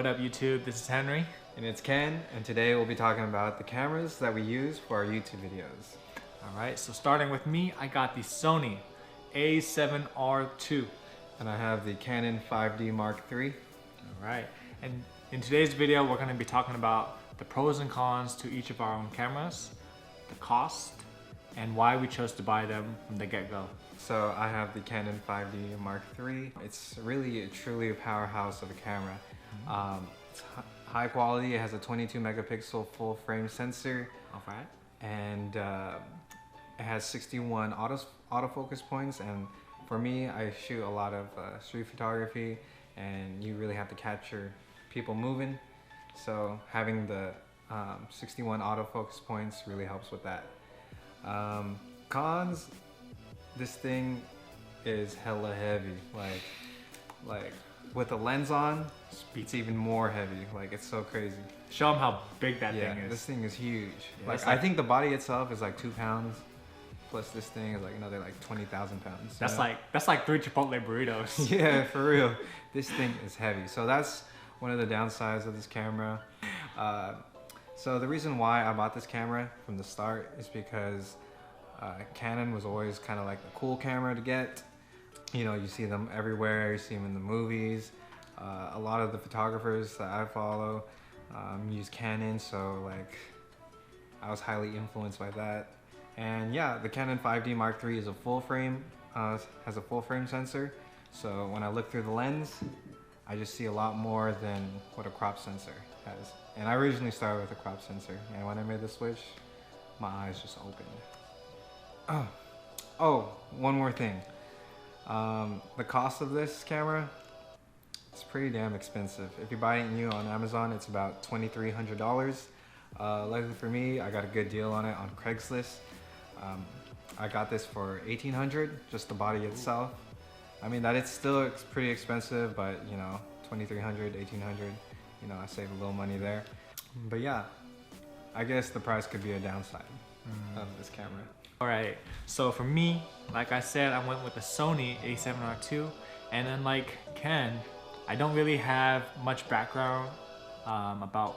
What up YouTube, this is Henry. And it's Ken, and today we'll be talking about the cameras that we use for our YouTube videos. Alright, so starting with me, I got the Sony A7Rii. And I have the Canon 5D Mark III. Alright, and in today's video we're going to be talking about the pros and cons to each of our own cameras, the cost, and why we chose to buy them from the get-go. So I have the Canon 5D Mark III. It's really truly a powerhouse of a camera. It's high quality. It has a 22 megapixel full frame sensor. Alright. And it has 61 autofocus points. And for me, I shoot a lot of street photography, and you really have to capture people moving. So having the 61 autofocus points really helps with that. Cons, this thing is hella heavy. Like with the lens on, it's even more heavy. Like, it's so crazy. Show them how big that thing is. This thing is huge. Yeah, I think the body itself is like 2 pounds. Plus this thing is like another like 20,000 pounds. That's like 3 Chipotle burritos. Yeah, for real. This thing is heavy. So that's one of the downsides of this camera. So the reason why I bought this camera from the start is because Canon was always kind of like a cool camera to get. You know, you see them everywhere, you see them in the movies. A lot of the photographers that I follow use Canon, so like I was highly influenced by that. And yeah, the Canon 5D Mark III is a full frame, has a full frame sensor. So when I look through the lens, I just see a lot more than what a crop sensor has. And I originally started with a crop sensor, and when I made the switch, my eyes just opened. Oh, one more thing. The cost of this camera, it's pretty damn expensive. If you're buying it new on Amazon, it's about $2,300. Luckily for me, I got a good deal on it on Craigslist. I got this for $1,800, just the body itself. I mean, that it's still pretty expensive, but you know, $2,300, $1,800, you know, I saved a little money there. But yeah, I guess the price could be a downside of this camera. Alright, so for me, like I said, I went with the Sony A7Rii II, and unlike Ken, I don't really have much background about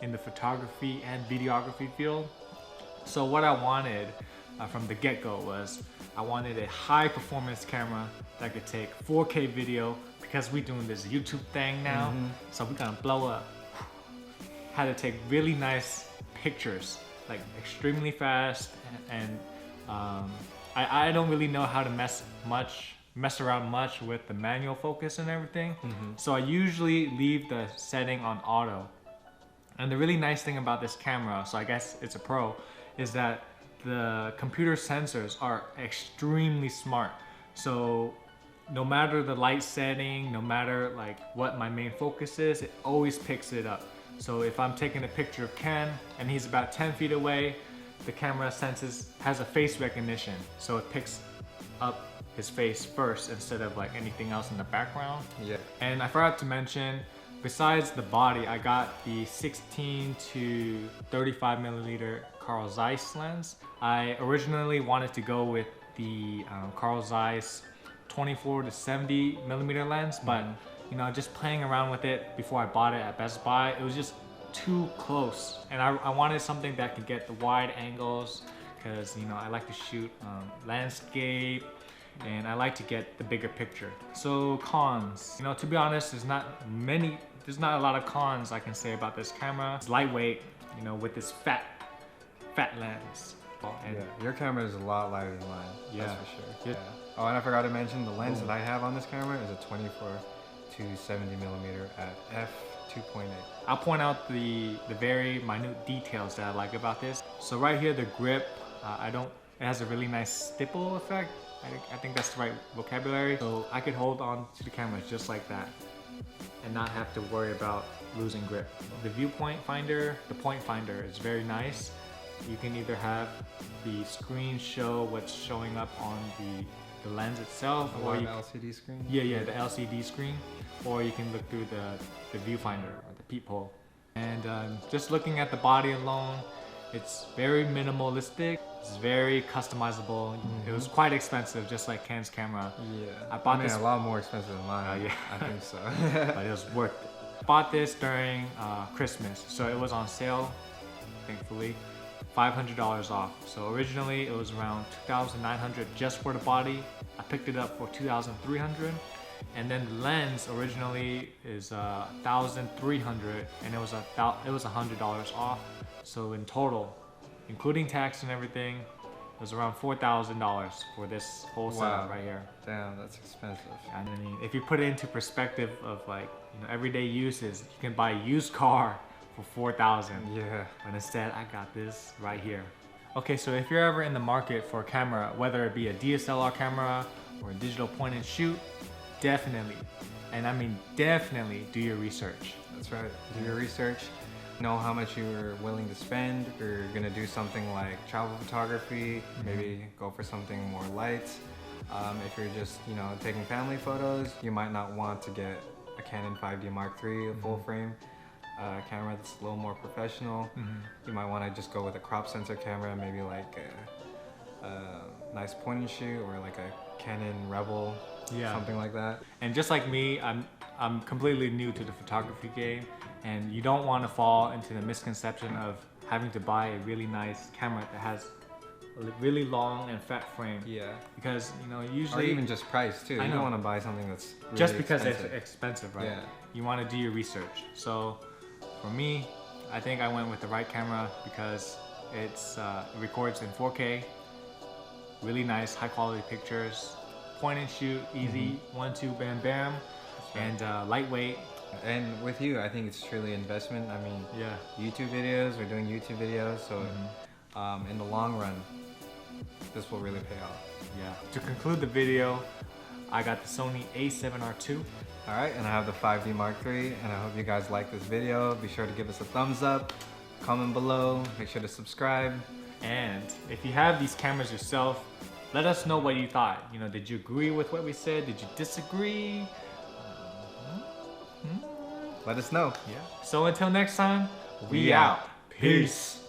in the photography and videography field. So what I wanted from the get-go was I wanted a high performance camera that could take 4K video, because we're doing this YouTube thing now, so we're gonna blow up. Had to take really nice pictures, like extremely fast, and I don't really know how to mess around much with the manual focus and everything. So I usually leave the setting on auto. And the really nice thing about this camera, so I guess it's a pro, is that the computer sensors are extremely smart. So no matter the light setting, no matter like what my main focus is, it always picks it up. So if I'm taking a picture of Ken and he's about 10 feet away, the camera has a face recognition, so it picks up his face first instead of like anything else in the background. Yeah. And I forgot to mention, besides the body, I got the 16 to 35 millimeter Carl Zeiss lens. I originally wanted to go with the Carl Zeiss 24 to 70 millimeter lens, but you know, just playing around with it before I bought it at Best Buy, it was just too close, and I wanted something that could get the wide angles, because you know, I like to shoot landscape, and I like to get the bigger picture. So cons, you know, to be honest, there's not a lot of cons I can say about this camera. It's lightweight, you know, with this fat lens. And yeah, your camera is a lot lighter than mine. Yeah, that's for sure. yeah. Oh, and I forgot to mention the lens that I have on this camera is a 24 to 70 millimeter at f2.8. I'll point out the very minute details that I like about this. So right here, the grip, it has a really nice stipple effect. I think that's the right vocabulary. So I could hold on to the camera just like that and not have to worry about losing grip. The viewpoint finder, the point finder is very nice. You can either have the screen show what's showing up on the lens itself, or the LCD screen? Yeah, the LCD screen, or you can look through the viewfinder or the peephole. And just looking at the body alone, it's very minimalistic. It's very customizable. It was quite expensive, just like Ken's camera. Yeah. I bought this a lot more expensive than mine. yeah. I think so. But it was worth it. bought this during Christmas, so it was on sale, thankfully, $500 off. So originally it was around $2,900 just for the body. I picked it up for $2,300, and then the lens originally is $1,300, and it was $100 off. So in total, including tax and everything, it was around $4,000 for this whole setup right here. Damn, that's expensive. And I mean, if you put it into perspective of like, you know, everyday uses, you can buy a used car for $4,000. Yeah. But instead, I got this right here. Okay, so if you're ever in the market for a camera, whether it be a DSLR camera or a digital point and shoot, definitely, and I mean definitely, do your research. That's right. Do your research. Know how much you're willing to spend. If you're gonna do something like travel photography, maybe go for something more light. If you're just, you know, taking family photos, you might not want to get a Canon 5D Mark III, a full frame camera that's a little more professional. You might want to just go with a crop sensor camera, maybe like a nice point and shoot, or like a Canon Rebel, something like that. And just like me, I'm completely new to the photography game, and you don't want to fall into the misconception of having to buy a really nice camera that has a really long and fat frame. Yeah. Because, you know, usually... Or even just price too. You don't want to buy something that's really just because expensive. it's expensive, right? Yeah. You want to do your research. So for me, I think I went with the right camera because it records in 4K, really nice, high quality pictures, point and shoot, easy, 1, 2, bam, bam, and lightweight. And with you, I think it's truly investment. I mean, YouTube videos, we're doing YouTube videos, so in the long run, this will really pay off. Yeah. To conclude the video, I got the Sony A7R II. Alright, and I have the 5D Mark III, and I hope you guys like this video. Be sure to give us a thumbs up, comment below, make sure to subscribe. And if you have these cameras yourself, let us know what you thought. You know, did you agree with what we said? Did you disagree? Let us know. Yeah. So until next time, we out. Peace.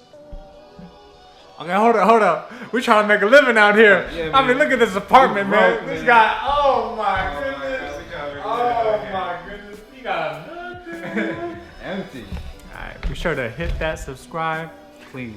Okay, hold up. We're trying to make a living out here. Yeah, I mean, look at this apartment, man. This guy, oh my goodness. Oh my goodness. You got nothing. Empty. Alright, be sure to hit that subscribe, please.